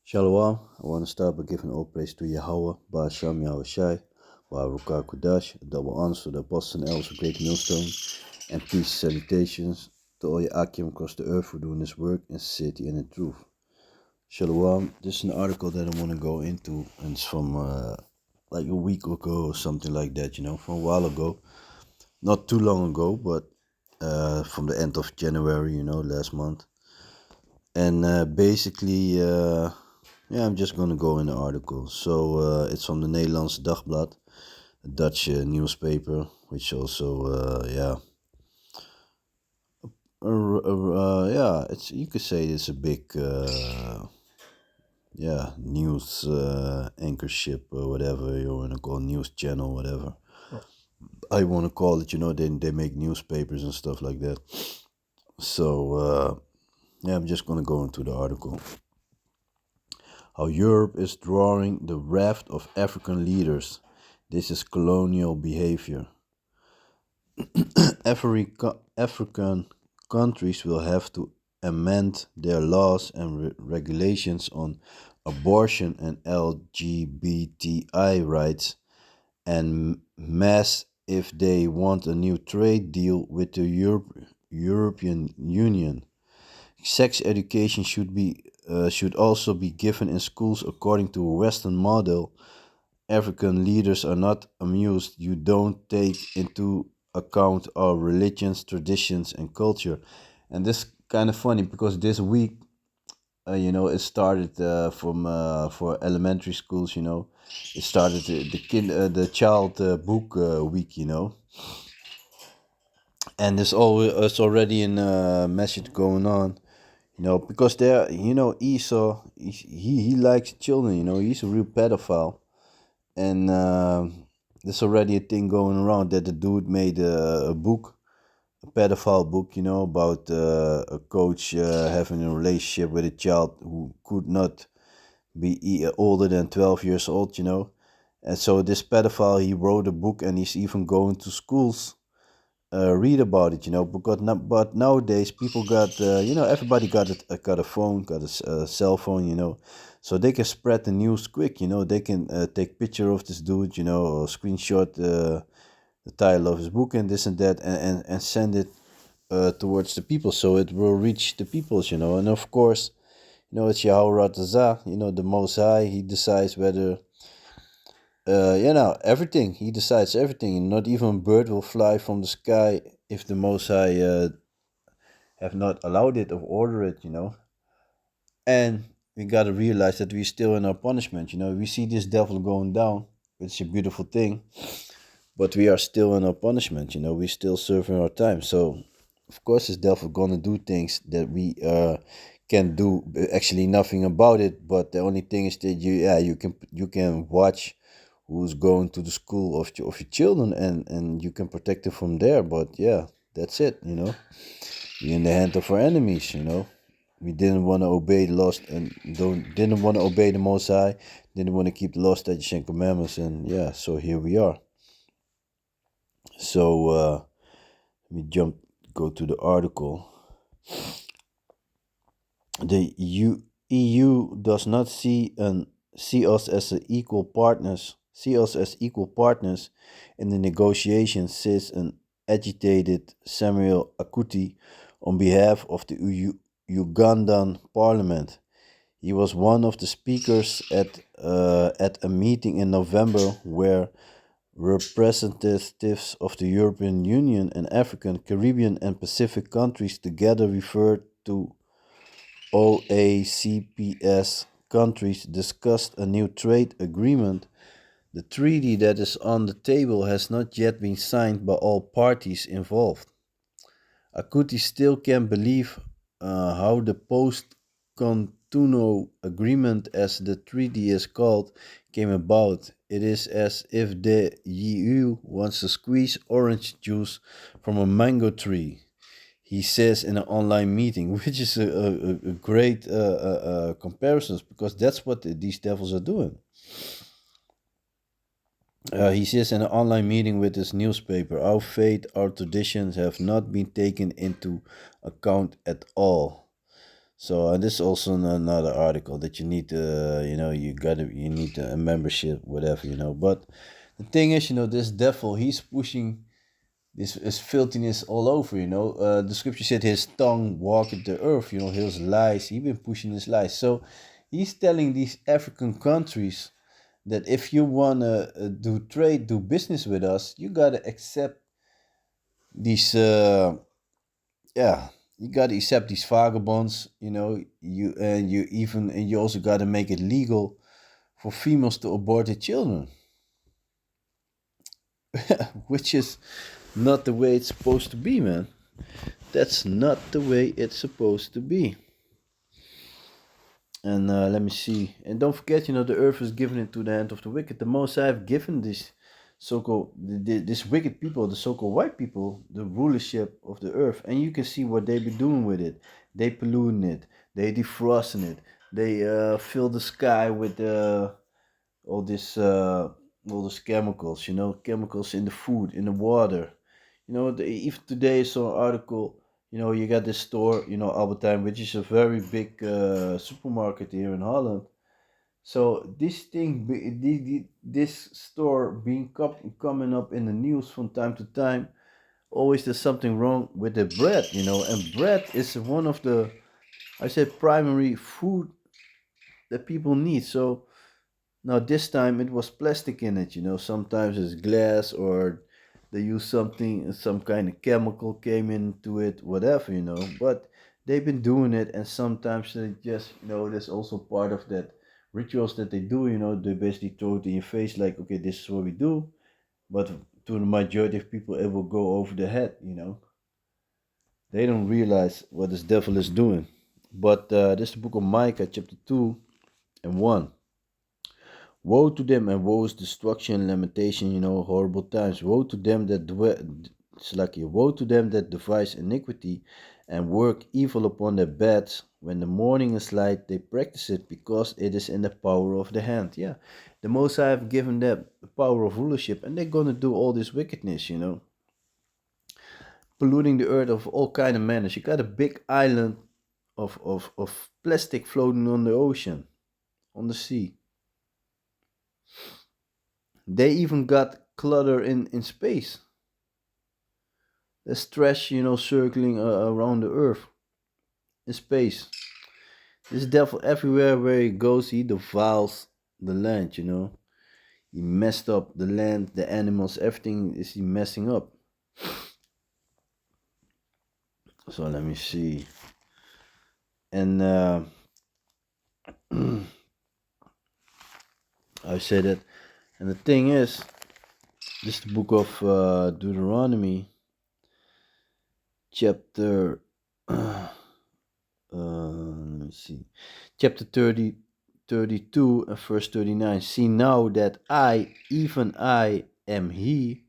Shalom. I want to start by giving all praise to Yahweh, Ba'asham Yahweh Shai, Ba'arukah Kudash, a double honor to the apostles and elders of Great Millstone, and peace salutations to all Yakim across the earth for doing this work in sincerity and in truth. Shalom. This is an article that I want to go into, and it's from like a week ago or something like that, from a while ago. Not too long ago, but from the end of January, last month. And basically, I'm just gonna go in the article. So it's from the Nederlands Dagblad, a Dutch newspaper, which also, it's you could say it's a big, news anchorship or whatever you wanna call news channel, whatever I wanna call it. They make newspapers and stuff like that. So I'm just gonna go into the article. How Europe is drawing the wrath of African leaders. This is colonial behavior. African countries will have to amend their laws and regulations on abortion and LGBTI rights and mass if they want a new trade deal with the European Union. Sex education should also be given in schools according to a Western model. African leaders are not amused. You don't take into account our religions, traditions, and culture. And this kind of funny because this week, it started from for elementary schools. It started the child book week. And it's already a message going on. Because there, Esau, he likes children. He's a real pedophile, and there's already a thing going around that the dude made a book, a pedophile book, about a coach having a relationship with a child who could not be older than 12 years old, and so this pedophile, he wrote a book, and he's even going to schools read about it, because but nowadays people got, everybody got a phone, got a cell phone, so they can spread the news quick, they can take picture of this dude, or screenshot the title of his book and this and that, and send it towards the people, so it will reach the peoples, and of course, it's Yahweh Ratazah, the Most High, he decides whether everything. He decides everything. Not even a bird will fly from the sky if the Most High have not allowed it or order it, And we gotta realize that we're still in our punishment, We see this devil going down, which is a beautiful thing, but we are still in our punishment, We're still serving our time. So, of course, this devil gonna do things that we can do actually nothing about it. But the only thing is that you can watch who's going to the school of your children, and you can protect them from there. But yeah, that's it. We're in the hand of our enemies. We didn't want to obey the laws and didn't want to obey the Most High, didn't want to keep the law, statutes, and commandments, and yeah, so here we are. So let me go to the article. The EU does not see us as equal partners. See us as equal partners in the negotiations, says an agitated Samuel Akuti on behalf of the Ugandan parliament. He was one of the speakers at a meeting in November where representatives of the European Union and African, Caribbean, and Pacific countries together referred to OACPS countries discussed a new trade agreement. The treaty that is on the table has not yet been signed by all parties involved. Akuti still can't believe how the post-Cotonou agreement, as the treaty is called, came about. It is as if the EU wants to squeeze orange juice from a mango tree, he says in an online meeting, which is a great comparison, because that's what these devils are doing. He says in an online meeting with his newspaper, our faith, our traditions have not been taken into account at all. So and this is also another article that you need to, you need a membership, whatever, But the thing is, this devil, he's pushing this filthiness all over, The scripture said his tongue walketh the earth, his lies, he been pushing his lies. So he's telling these African countries that if you wanna do business with us, you gotta accept these yeah, you gotta accept these vagabonds, you also gotta make it legal for females to abort their children, which is not the way it's supposed to be, man. That's not the way it's supposed to be. And let me see. And don't forget, the earth is given into the hand of the wicked. The Most High have given this so-called this wicked people, the so-called white people, the rulership of the earth. And you can see what they be doing with it. They polluting it. They defrosting it. They fill the sky with all this all those chemicals. Chemicals in the food, in the water. Even today I saw an article. You got this store, Albert Heijn, which is a very big supermarket here in Holland. So this thing, this store being coming up in the news from time to time, always there's something wrong with the bread, and bread is one of the, I said, primary food that people need. So now this time it was plastic in it, sometimes it's glass or they use something, some kind of chemical came into it, whatever, but they've been doing it, and sometimes they just, there's also part of that rituals that they do, they basically throw it in your face like, okay, this is what we do, but to the majority of people it will go over the head, they don't realize what this devil is doing. But this is the book of Micah chapter 2 and 1. Woe to them, and woe is destruction, lamentation, horrible times. Woe to them that woe to them that devise iniquity and work evil upon their beds. When the morning is light, they practice it because it is in the power of the hand. Yeah, the Most High have given them the power of rulership, and they're gonna do all this wickedness, polluting the earth of all kind of manners. You got a big island of plastic floating on the ocean, on the sea. They even got clutter in space. There's trash, circling around the earth in space. This devil everywhere where he goes, he defiles the land, He messed up the land, the animals, everything is he messing up. So let me see. And I said that. And the thing is, this is the book of Deuteronomy, chapter let me see, chapter 32 and verse 39. See now that I, even I, am he,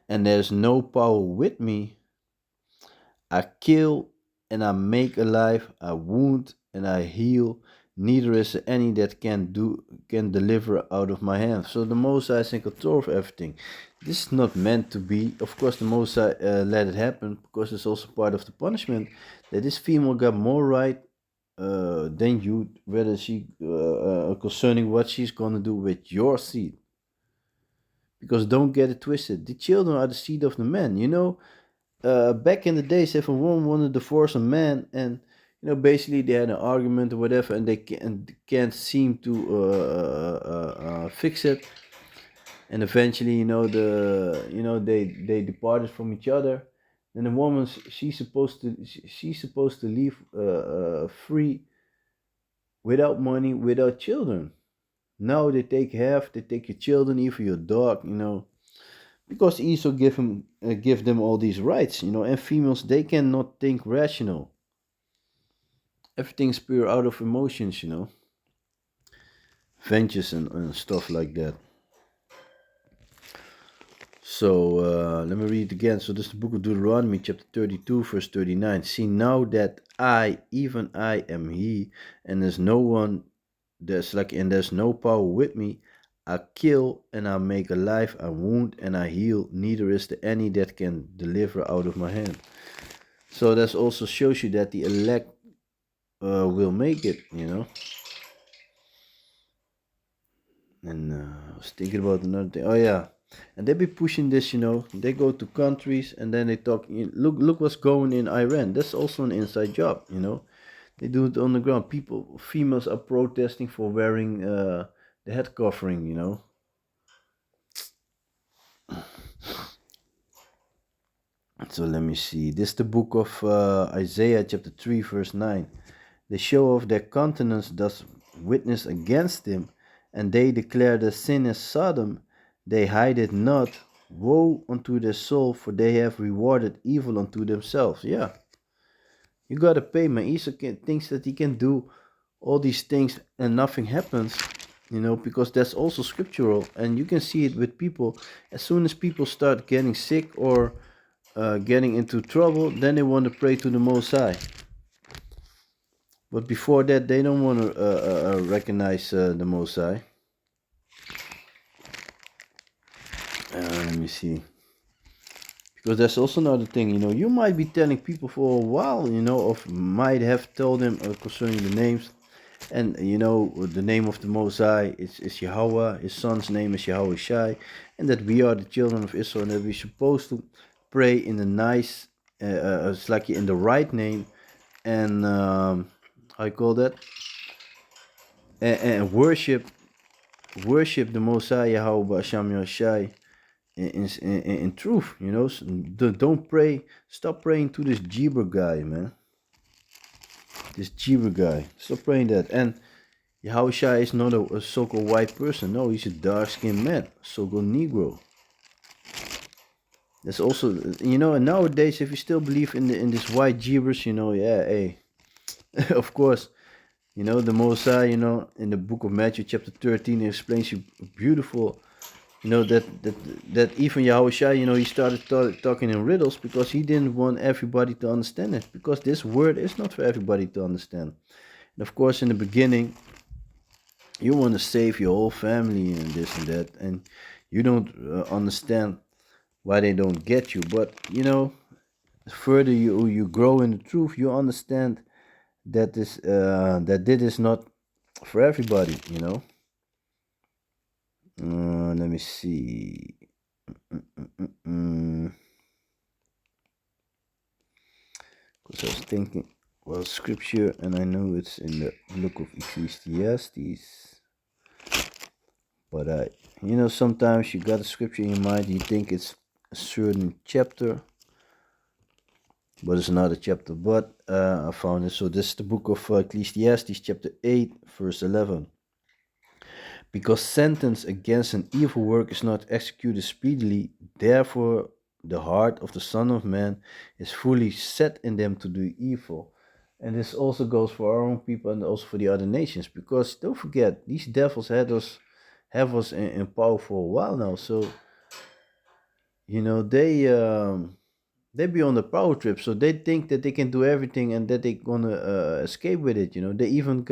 and there's no power with me. I kill and I make alive, I wound and I heal. Neither is there any that can deliver out of my hand. So the Most High is in control of everything. This is not meant to be. Of course, the Most High let it happen because it's also part of the punishment that this female got more right than you, whether she concerning what she's gonna do with your seed. Because don't get it twisted. The children are the seed of the man. Back in the days, if a woman wanted to divorce a man, and basically they had an argument or whatever, and they can't seem to fix it, and eventually, they departed from each other. Then the woman, she's supposed to leave free, without money, without children. Now they take half, they take your children, even your dog, because Esau give them all these rights, and females, they cannot think rational. Everything's pure out of emotions, vengeance and stuff like that. So let me read it again. So this is the book of Deuteronomy, chapter 32, verse 39. See now that I, even I, am he, and there's no one and there's no power with me. I kill and I make alive, I wound and I heal. Neither is there any that can deliver out of my hand. So that also shows you that the elect will make it, you know. And I was thinking about another thing. Oh yeah, and they be pushing this, you know. They go to countries and then they talk. Look what's going in Iran. That's also an inside job, you know. They do it on the ground. People, females are protesting for wearing the head covering, you know. So let me see. This is the book of Isaiah, chapter 3, verse 9. They show off their countenance, thus witness against him, and they declare the sin as Sodom. They hide it not. Woe unto their soul, for they have rewarded evil unto themselves. Yeah, you gotta pay, man. Esau thinks that he can do all these things and nothing happens, you know, because that's also scriptural. And you can see it with people. As soon as people start getting sick or getting into trouble, then they want to pray to the Most High. But before that, they don't want to recognize the Most High. Let me see. Because that's also another thing, you know. You might be telling people for a while, you know, or might have told them concerning the names. And, you know, the name of the Most High is Yahweh. His son's name is Yahweh Shai. And that we are the children of Israel and that we're supposed to pray in a nice, it's like in the right name. And, how you call that? And worship the Most High Yahweh Hashem Yahshai in truth, you know. So don't pray, stop praying to this Jeber guy, man. This Jeber guy, stop praying that. And Yahushua is not a so-called white person. No, he's a dark-skinned man, so-called Negro. That's also, you know, and nowadays, if you still believe in this white Jebers, you know, yeah, hey, of course, you know, the Most High, you know, in the book of Matthew, chapter 13, it explains you beautiful, you know, that even Yahushua, you know, he started talking in riddles because he didn't want everybody to understand it, because this word is not for everybody to understand. And of course, in the beginning, you want to save your whole family and this and that, and you don't understand why they don't get you. But you know, further you grow in the truth, you understand that this is not for everybody, you know. Let me see. Because I was thinking, well, scripture, and I know it's in the book of Ecclesiastes. But you know, sometimes you got a scripture in your mind, you think it's a certain chapter, but it's not a chapter. But I found it. So this is the book of Ecclesiastes, chapter 8, verse 11. Because sentence against an evil work is not executed speedily, therefore the heart of the Son of Man is fully set in them to do evil. And this also goes for our own people and also for the other nations. Because don't forget, these devils have us in power for a while now. So, you know, they be on the power trip, so they think that they can do everything and that they gonna escape with it. You know, they even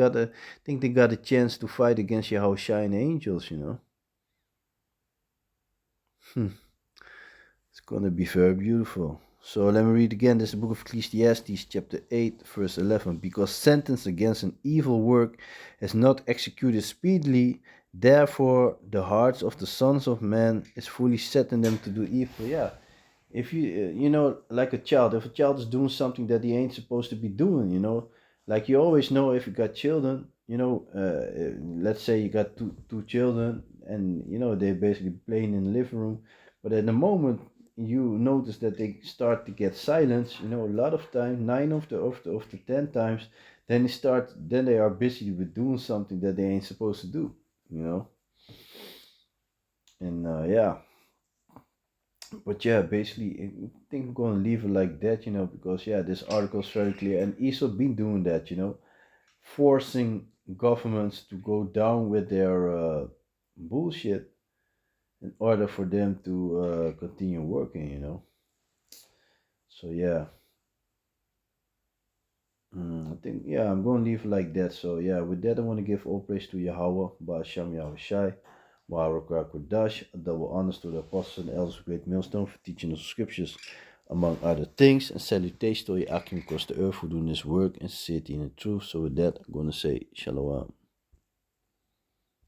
think they got a chance to fight against Yahushua and angels. You know, it's gonna be very beautiful. So let me read again. This is the book of Ecclesiastes, chapter 8, verse 11. Because sentence against an evil work is not executed speedily, therefore the hearts of the sons of man is fully set in them to do evil. Yeah, if you you know, like a child, if a child is doing something that he ain't supposed to be doing, you know, like you always know if you got children, you know, let's say you got two children and you know they're basically playing in the living room, but at the moment you notice that they start to get silence, you know, a lot of time, 9 of the 10 times, then they are busy with doing something that they ain't supposed to do, you know. And yeah, but yeah, basically, I think I'm gonna leave it like that, you know, because yeah, this article is very clear, and ESO been doing that, you know, forcing governments to go down with their bullshit in order for them to continue working, you know. So yeah, I think yeah, I'm gonna leave it like that. So yeah, with that, I want to give all praise to Yahweh, Ba'asham Yahweh Shai. Barak Kodash, double honors to the apostles and elders of Great Millstone for teaching us scriptures. among other things. And salutations to Akim across the earth who doing this work and sincerity in the truth. So with that, I'm gonna say shalom.